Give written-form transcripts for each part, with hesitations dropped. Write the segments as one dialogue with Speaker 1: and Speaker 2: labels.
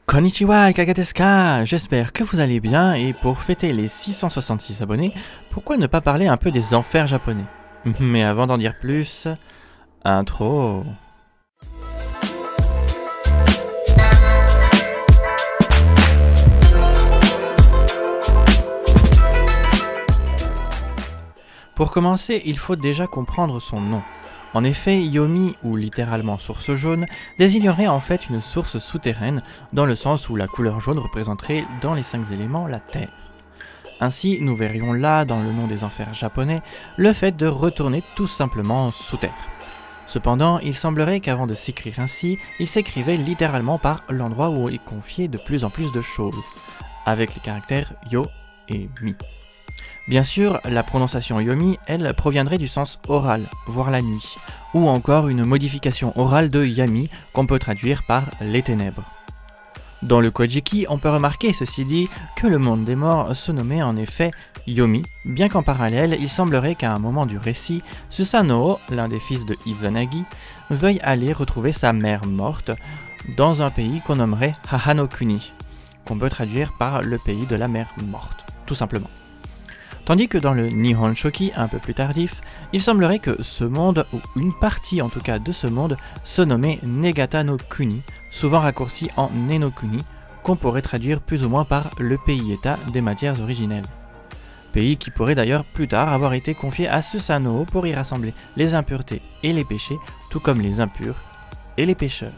Speaker 1: Konnichiwa, Ikaga desu ka? J'espère que vous allez bien et pour fêter les 666 abonnés, pourquoi ne pas parler un peu des enfers japonais? Mais avant d'en dire plus, intro. Pour commencer, il faut déjà comprendre son nom. En effet, Yomi, ou littéralement source jaune, désignerait en fait une source souterraine, dans le sens où la couleur jaune représenterait dans les 5 éléments la terre. Ainsi, nous verrions là, dans le nom des enfers japonais, le fait de retourner tout simplement sous terre. Cependant, il semblerait qu'avant de s'écrire ainsi, il s'écrivait littéralement par l'endroit où est confié de plus en plus de choses, avec les caractères Yo et Mi. Bien sûr, la prononciation Yomi, elle, proviendrait du sens oral, voire la nuit, ou encore une modification orale de Yami, qu'on peut traduire par les ténèbres. Dans le Kojiki, on peut remarquer, ceci dit, que le monde des morts se nommait en effet Yomi, bien qu'en parallèle, il semblerait qu'à un moment du récit, Susanoo, l'un des fils de Izanagi, veuille aller retrouver sa mère morte dans un pays qu'on nommerait Hahanokuni, qu'on peut traduire par le pays de la mère morte, tout simplement. Tandis que dans le Nihon Shoki, un peu plus tardif, il semblerait que ce monde, ou une partie en tout cas de ce monde, se nommait Negata no Kuni, souvent raccourci en Nenokuni, qu'on pourrait traduire plus ou moins par le pays-état des matières originelles. Pays qui pourrait d'ailleurs plus tard avoir été confié à Susanoo pour y rassembler les impuretés et les péchés, tout comme les impurs et les pécheurs.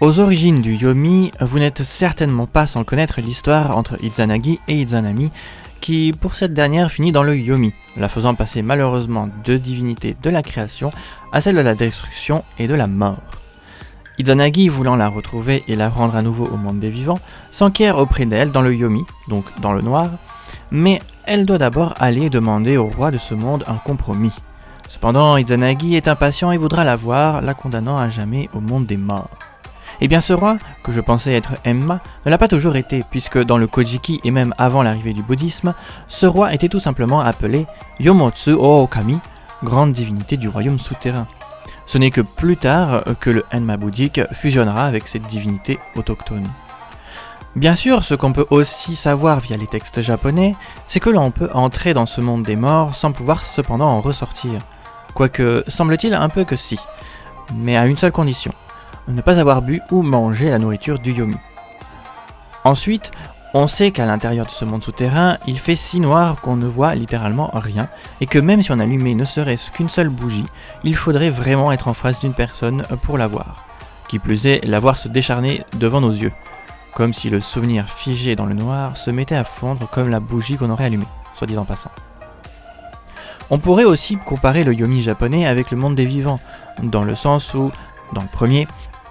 Speaker 1: Aux origines du Yomi, vous n'êtes certainement pas sans connaître l'histoire entre Izanagi et Izanami, qui pour cette dernière finit dans le Yomi, la faisant passer malheureusement de divinité de la création à celle de la destruction et de la mort. Izanagi, voulant la retrouver et la rendre à nouveau au monde des vivants, s'enquiert auprès d'elle dans le Yomi, donc dans le noir, mais elle doit d'abord aller demander au roi de ce monde un compromis. Cependant, Izanagi est impatient et voudra la voir, la condamnant à jamais au monde des morts. Et bien ce roi, que je pensais être Emma, ne l'a pas toujours été, puisque dans le Kojiki et même avant l'arrivée du bouddhisme, ce roi était tout simplement appelé Yomotsu Ookami, grande divinité du royaume souterrain. Ce n'est que plus tard que le Enma bouddhique fusionnera avec cette divinité autochtone. Bien sûr, ce qu'on peut aussi savoir via les textes japonais, c'est que l'on peut entrer dans ce monde des morts sans pouvoir cependant en ressortir. Quoique, semble-t-il un peu que si, mais à une seule condition. Ne pas avoir bu ou mangé la nourriture du Yomi. Ensuite, on sait qu'à l'intérieur de ce monde souterrain, il fait si noir qu'on ne voit littéralement rien, et que même si on allumait ne serait-ce qu'une seule bougie, il faudrait vraiment être en face d'une personne pour la voir. Qui plus est, la voir se décharner devant nos yeux, comme si le souvenir figé dans le noir se mettait à fondre comme la bougie qu'on aurait allumée, soit dit en passant. On pourrait aussi comparer le Yomi japonais avec le monde des vivants, dans le sens où, dans le premier,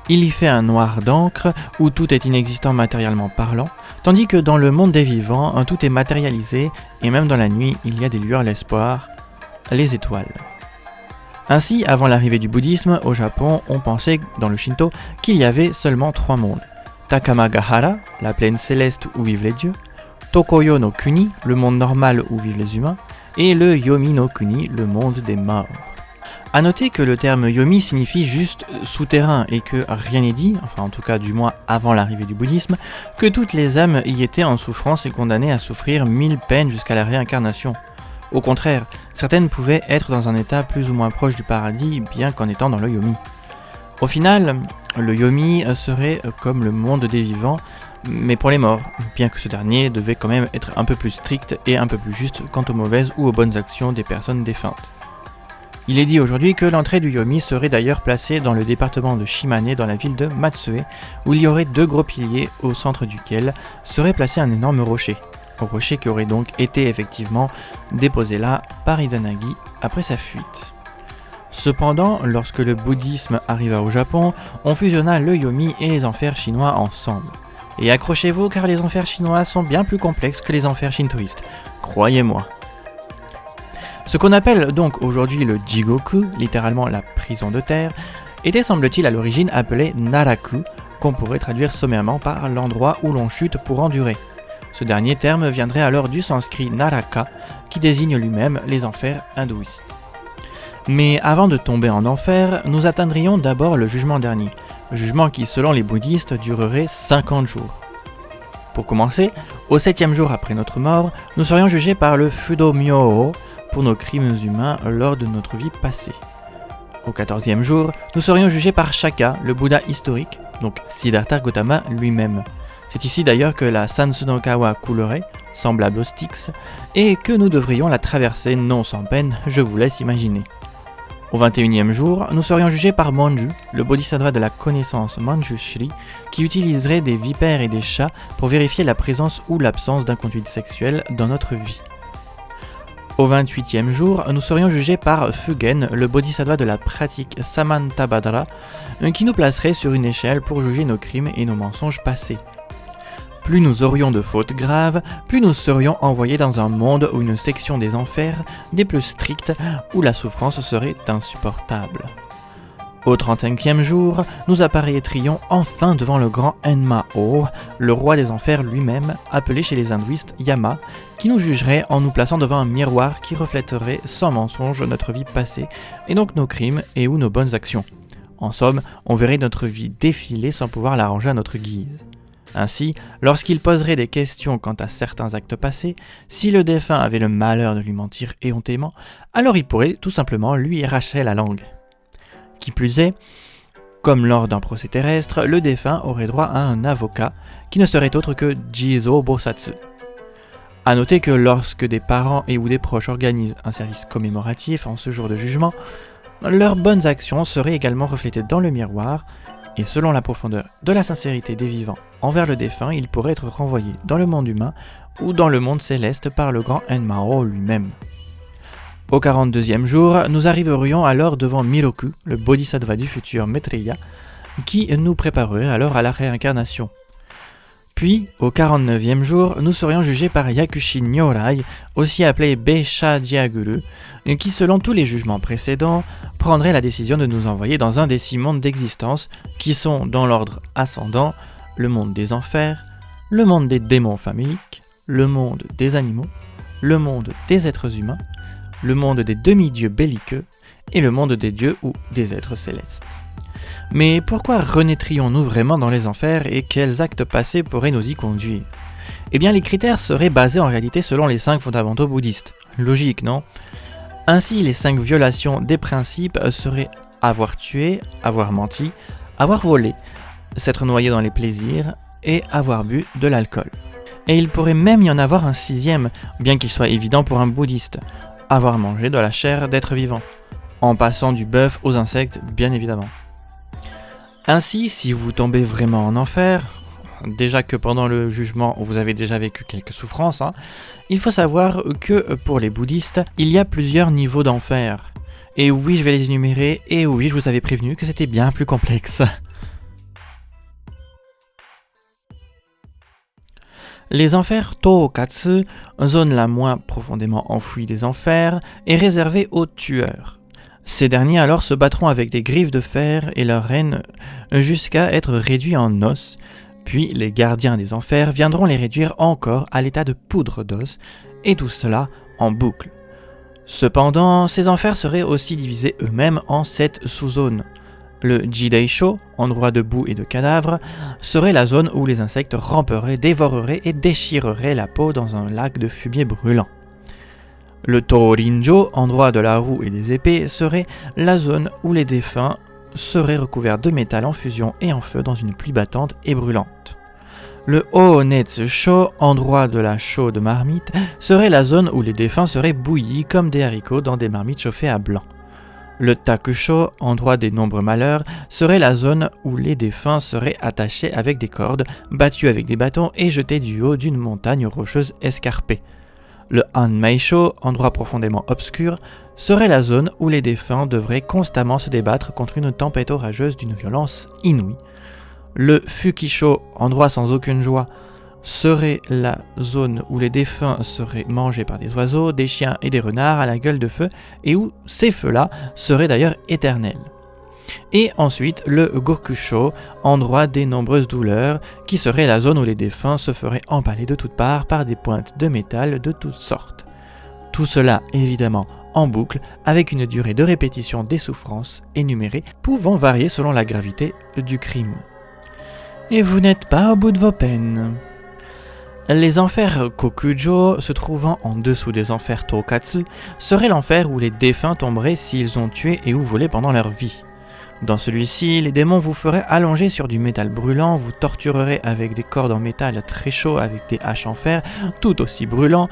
Speaker 1: il y fait un noir d'encre où tout est inexistant matériellement parlant, tandis que dans le monde des vivants, tout est matérialisé et même dans la nuit, il y a des lueurs l'espoir, les étoiles. Ainsi, avant l'arrivée du bouddhisme, au Japon, on pensait dans le Shinto qu'il y avait seulement 3 mondes. Takamagahara, la plaine céleste où vivent les dieux, Tokoyo no Kuni, le monde normal où vivent les humains, et le Yomi no Kuni, le monde des morts. A noter que le terme Yomi signifie juste souterrain et que rien n'est dit, enfin en tout cas du moins avant l'arrivée du bouddhisme, que toutes les âmes y étaient en souffrance et condamnées à souffrir 1000 peines jusqu'à la réincarnation. Au contraire, certaines pouvaient être dans un état plus ou moins proche du paradis bien qu'en étant dans le Yomi. Au final, le Yomi serait comme le monde des vivants, mais pour les morts, bien que ce dernier devait quand même être un peu plus strict et un peu plus juste quant aux mauvaises ou aux bonnes actions des personnes défuntes. Il est dit aujourd'hui que l'entrée du Yomi serait d'ailleurs placée dans le département de Shimane dans la ville de Matsue, où il y aurait 2 gros piliers au centre duquel serait placé un énorme rocher. Un rocher qui aurait donc été effectivement déposé là par Izanagi après sa fuite. Cependant, lorsque le bouddhisme arriva au Japon, on fusionna le Yomi et les enfers chinois ensemble. Et accrochez-vous car les enfers chinois sont bien plus complexes que les enfers shintoïstes, croyez-moi. Ce qu'on appelle donc aujourd'hui le Jigoku, littéralement la prison de terre, était semble-t-il à l'origine appelé Naraku, qu'on pourrait traduire sommairement par l'endroit où l'on chute pour endurer. Ce dernier terme viendrait alors du sanskrit Naraka, qui désigne lui-même les enfers hindouistes. Mais avant de tomber en enfer, nous atteindrions d'abord le jugement dernier, jugement qui selon les bouddhistes durerait 50 jours. Pour commencer, au 7e jour après notre mort, nous serions jugés par le Fudo-myo pour nos crimes humains lors de notre vie passée. Au 14e jour, nous serions jugés par Shaka, le Bouddha historique, donc Siddhartha Gautama lui-même. C'est ici d'ailleurs que la Sansunokawa coulerait, semblable au Styx, et que nous devrions la traverser non sans peine, je vous laisse imaginer. Au 21e jour, nous serions jugés par Manju, le bodhisattva de la connaissance Manjushri, qui utiliserait des vipères et des chats pour vérifier la présence ou l'absence d'inconduite sexuelle dans notre vie. Au 28e jour, nous serions jugés par Fugen, le bodhisattva de la pratique Samantabhadra, qui nous placerait sur une échelle pour juger nos crimes et nos mensonges passés. Plus nous aurions de fautes graves, plus nous serions envoyés dans un monde ou une section des enfers, des plus strictes, où la souffrance serait insupportable. Au 35e jour, nous apparaîtrions enfin devant le grand Enma-o, le roi des enfers lui-même, appelé chez les hindouistes Yama, qui nous jugerait en nous plaçant devant un miroir qui reflèterait sans mensonge notre vie passée, et donc nos crimes et ou nos bonnes actions. En somme, on verrait notre vie défiler sans pouvoir l'arranger à notre guise. Ainsi, lorsqu'il poserait des questions quant à certains actes passés, si le défunt avait le malheur de lui mentir éhontément, alors il pourrait tout simplement lui arracher la langue. Qui plus est, comme lors d'un procès terrestre, le défunt aurait droit à un avocat, qui ne serait autre que Jizo Bosatsu. A noter que lorsque des parents et ou des proches organisent un service commémoratif en ce jour de jugement, leurs bonnes actions seraient également reflétées dans le miroir, et selon la profondeur de la sincérité des vivants envers le défunt, il pourrait être renvoyé dans le monde humain ou dans le monde céleste par le grand Enma-o lui-même. Au 42e jour, nous arriverions alors devant Miroku, le bodhisattva du futur Maitreya, qui nous préparerait alors à la réincarnation. Puis, au 49e jour, nous serions jugés par Yakushi Nyorai, aussi appelé Beisha Jiaguru, qui selon tous les jugements précédents, prendrait la décision de nous envoyer dans un des 6 mondes d'existence, qui sont dans l'ordre ascendant, le monde des enfers, le monde des démons faméliques, le monde des animaux, le monde des êtres humains, le monde des demi-dieux belliqueux, et le monde des dieux ou des êtres célestes. Mais pourquoi renaîtrions-nous vraiment dans les enfers et quels actes passés pourraient nous y conduire ? Eh bien les critères seraient basés en réalité selon les 5 fondamentaux bouddhistes. Logique, non ? Ainsi les 5 violations des principes seraient avoir tué, avoir menti, avoir volé, s'être noyé dans les plaisirs et avoir bu de l'alcool. Et il pourrait même y en avoir un 6e, bien qu'il soit évident pour un bouddhiste, avoir mangé de la chair d'êtres vivants, en passant du bœuf aux insectes bien évidemment. Ainsi, si vous tombez vraiment en enfer, déjà que pendant le jugement vous avez déjà vécu quelques souffrances, il faut savoir que pour les bouddhistes, il y a plusieurs niveaux d'enfer. Et oui, je vais les énumérer, et oui, je vous avais prévenu que c'était bien plus complexe. Les enfers Tookatsu, zone la moins profondément enfouie des enfers, est réservée aux tueurs. Ces derniers alors se battront avec des griffes de fer et leurs rênes jusqu'à être réduits en os, puis les gardiens des enfers viendront les réduire encore à l'état de poudre d'os, et tout cela en boucle. Cependant, ces enfers seraient aussi divisés eux-mêmes en 7 sous-zones. Le Jideisho, endroit de boue et de cadavres, serait la zone où les insectes ramperaient, dévoreraient et déchireraient la peau dans un lac de fumier brûlant. Le Torinjo, endroit de la roue et des épées, serait la zone où les défunts seraient recouverts de métal en fusion et en feu dans une pluie battante et brûlante. Le Honetsu-sho, endroit de la chaude marmite, serait la zone où les défunts seraient bouillis comme des haricots dans des marmites chauffées à blanc. Le Takusho, endroit des nombreux malheurs, serait la zone où les défunts seraient attachés avec des cordes, battus avec des bâtons et jetés du haut d'une montagne rocheuse escarpée. Le Hanmeisho, endroit profondément obscur, serait la zone où les défunts devraient constamment se débattre contre une tempête orageuse d'une violence inouïe. Le Fukisho, endroit sans aucune joie, serait la zone où les défunts seraient mangés par des oiseaux, des chiens et des renards à la gueule de feu, et où ces feux-là seraient d'ailleurs éternels. Et ensuite le Gokusho, endroit des nombreuses douleurs, qui serait la zone où les défunts se feraient empaler de toutes parts par des pointes de métal de toutes sortes. Tout cela évidemment en boucle avec une durée de répétition des souffrances énumérées pouvant varier selon la gravité du crime. Et vous n'êtes pas au bout de vos peines. Les enfers Kokujo, se trouvant en dessous des enfers Tokatsu, seraient l'enfer où les défunts tomberaient s'ils ont tué et ou volé pendant leur vie. Dans celui-ci, les démons vous feraient allonger sur du métal brûlant, vous tortureraient avec des cordes en métal très chauds avec des haches en fer, tout aussi brûlants,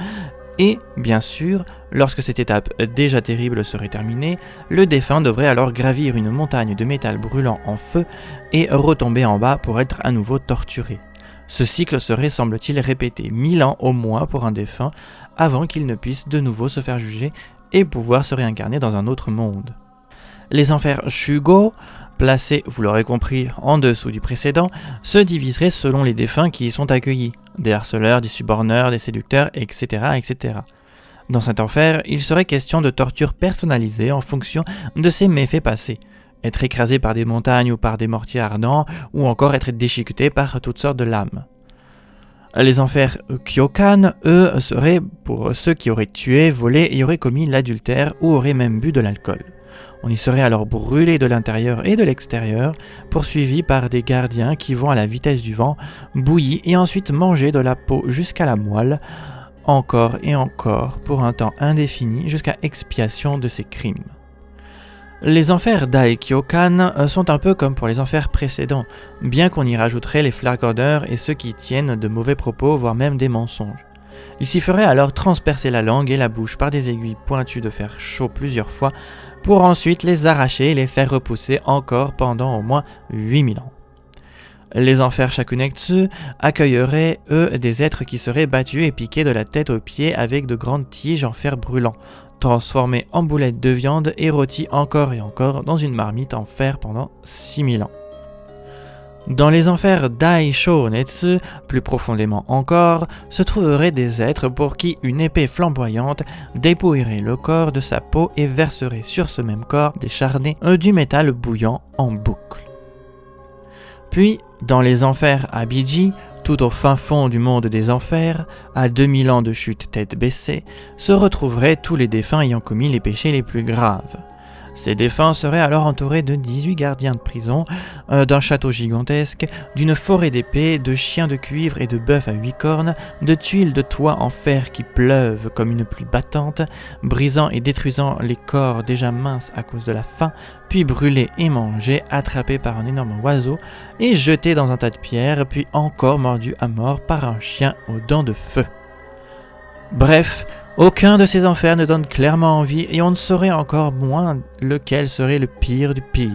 Speaker 1: et, bien sûr, lorsque cette étape déjà terrible serait terminée, le défunt devrait alors gravir une montagne de métal brûlant en feu et retomber en bas pour être à nouveau torturé. Ce cycle serait, semble-t-il, répété 1000 ans au moins pour un défunt avant qu'il ne puisse de nouveau se faire juger et pouvoir se réincarner dans un autre monde. Les enfers Shugo, placés, vous l'aurez compris, en dessous du précédent, se diviseraient selon les défunts qui y sont accueillis, des harceleurs, des suborneurs, des séducteurs, etc., etc. Dans cet enfer, il serait question de torture personnalisée en fonction de ses méfaits passés. Être écrasé par des montagnes ou par des mortiers ardents, ou encore être déchiqueté par toutes sortes de lames. Les enfers Kyokan, eux, seraient pour ceux qui auraient tué, volé et auraient commis l'adultère ou auraient même bu de l'alcool. On y serait alors brûlé de l'intérieur et de l'extérieur, poursuivi par des gardiens qui vont à la vitesse du vent, bouillis et ensuite mangés de la peau jusqu'à la moelle, encore et encore, pour un temps indéfini jusqu'à expiation de ces crimes. Les enfers Daikyokan sont un peu comme pour les enfers précédents, bien qu'on y rajouterait les flagordeurs et ceux qui tiennent de mauvais propos, voire même des mensonges. Il s'y ferait alors transpercer la langue et la bouche par des aiguilles pointues de fer chaud plusieurs fois, pour ensuite les arracher et les faire repousser encore pendant au moins 8000 ans. Les enfers Shakunetsu accueilleraient, eux, des êtres qui seraient battus et piqués de la tête aux pieds avec de grandes tiges en fer brûlant, transformés en boulettes de viande et rôtis encore et encore dans une marmite en fer pendant 6000 ans. Dans les enfers Daishōnetsu, plus profondément encore, se trouveraient des êtres pour qui une épée flamboyante dépouillerait le corps de sa peau et verserait sur ce même corps décharné du métal bouillant en boucle. Puis, dans les enfers Abiji, tout au fin fond du monde des enfers, à 2000 ans de chute tête baissée, se retrouveraient tous les défunts ayant commis les péchés les plus graves. Ces défunts seraient alors entourés de 18 gardiens de prison, d'un château gigantesque, d'une forêt d'épées, de chiens de cuivre et de bœufs à 8 cornes, de tuiles de toit en fer qui pleuvent comme une pluie battante, brisant et détruisant les corps déjà minces à cause de la faim, puis brûlés et mangés, attrapés par un énorme oiseau et jetés dans un tas de pierres, puis encore mordus à mort par un chien aux dents de feu. Bref, aucun de ces enfers ne donne clairement envie et on ne saurait encore moins lequel serait le pire du pire,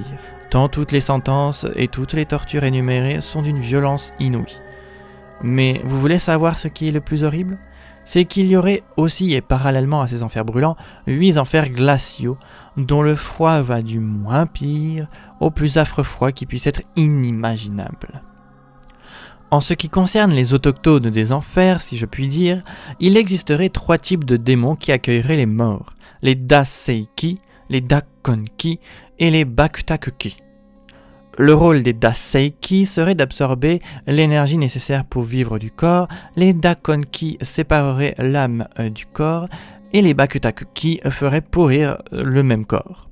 Speaker 1: tant toutes les sentences et toutes les tortures énumérées sont d'une violence inouïe. Mais vous voulez savoir ce qui est le plus horrible ? C'est qu'il y aurait aussi et parallèlement à ces enfers brûlants, 8 enfers glaciaux, dont le froid va du moins pire au plus affreux froid qui puisse être inimaginable. En ce qui concerne les autochtones des enfers, si je puis dire, il existerait 3 types de démons qui accueilleraient les morts, les Daseiki, les Dakonki et les Bakutakuki. Le rôle des Daseiki serait d'absorber l'énergie nécessaire pour vivre du corps, les Dakonki sépareraient l'âme du corps et les Bakutakuki feraient pourrir le même corps.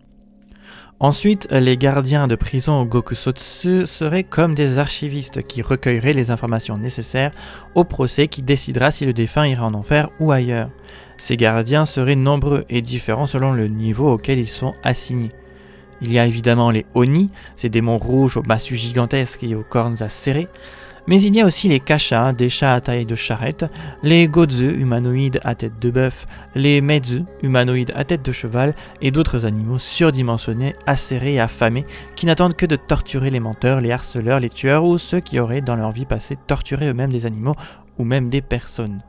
Speaker 1: Ensuite, les gardiens de prison au Gokusotsu seraient comme des archivistes qui recueilleraient les informations nécessaires au procès qui décidera si le défunt ira en enfer ou ailleurs. Ces gardiens seraient nombreux et différents selon le niveau auquel ils sont assignés. Il y a évidemment les Oni, ces démons rouges aux massues gigantesques et aux cornes acérées, mais il y a aussi les Kasha, des chats à taille de charrette, les Gozu, humanoïdes à tête de bœuf, les Mezu, humanoïdes à tête de cheval, et d'autres animaux surdimensionnés, acérés et affamés, qui n'attendent que de torturer les menteurs, les harceleurs, les tueurs ou ceux qui auraient dans leur vie passée torturé eux-mêmes des animaux ou même des personnes.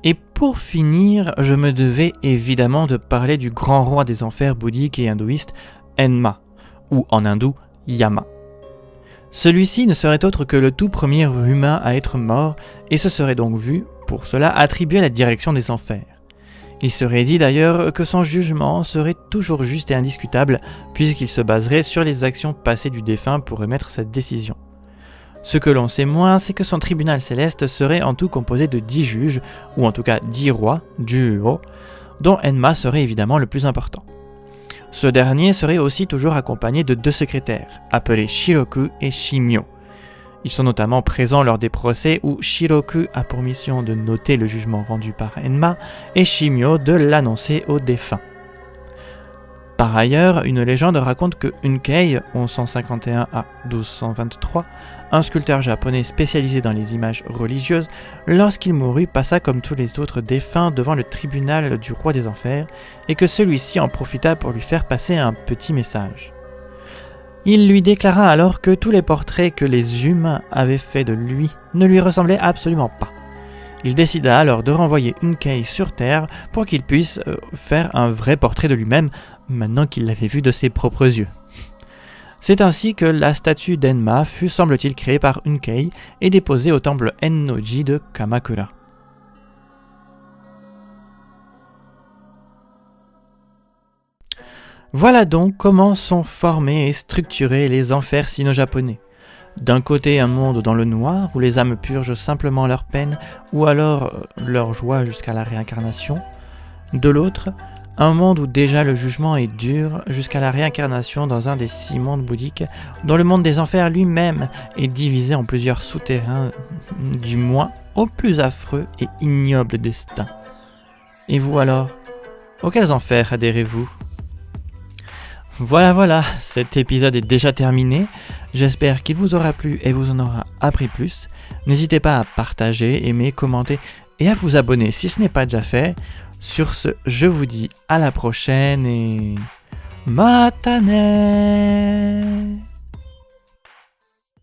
Speaker 1: Et pour finir, je me devais évidemment de parler du grand roi des enfers bouddhiques et hindouistes, Enma, ou en hindou, Yama. Celui-ci ne serait autre que le tout premier humain à être mort, et se serait donc vu, pour cela, attribuer la direction des enfers. Il serait dit d'ailleurs que son jugement serait toujours juste et indiscutable, puisqu'il se baserait sur les actions passées du défunt pour émettre cette décision. Ce que l'on sait moins, c'est que son tribunal céleste serait en tout composé de 10 juges, ou en tout cas 10 rois, Juho, dont Enma serait évidemment le plus important. Ce dernier serait aussi toujours accompagné de 2 secrétaires, appelés Shiroku et Shimyo. Ils sont notamment présents lors des procès où Shiroku a pour mission de noter le jugement rendu par Enma et Shimyo de l'annoncer aux défunts. Par ailleurs, une légende raconte que Unkei, 1151 à 1223, un sculpteur japonais spécialisé dans les images religieuses, lorsqu'il mourut passa comme tous les autres défunts devant le tribunal du roi des enfers et que celui-ci en profita pour lui faire passer un petit message. Il lui déclara alors que tous les portraits que les humains avaient faits de lui ne lui ressemblaient absolument pas. Il décida alors de renvoyer Unkei sur Terre pour qu'il puisse faire un vrai portrait de lui-même maintenant qu'il l'avait vu de ses propres yeux. C'est ainsi que la statue d'Enma fut semble-t-il créée par Unkei et déposée au temple Ennoji de Kamakura. Voilà donc comment sont formés et structurés les enfers sino-japonais. D'un côté, un monde dans le noir où les âmes purgent simplement leur peine ou alors leur joie jusqu'à la réincarnation. De l'autre, un monde où déjà le jugement est dur jusqu'à la réincarnation dans un des 6 mondes bouddhiques, dont le monde des enfers lui-même est divisé en plusieurs souterrains, du moins au plus affreux et ignoble destin. Et vous alors, auxquels enfers adhérez-vous ? Voilà, cet épisode est déjà terminé. J'espère qu'il vous aura plu et vous en aura appris plus. N'hésitez pas à partager, aimer, commenter et à vous abonner si ce n'est pas déjà fait. Sur ce, je vous dis à la prochaine et... Matane!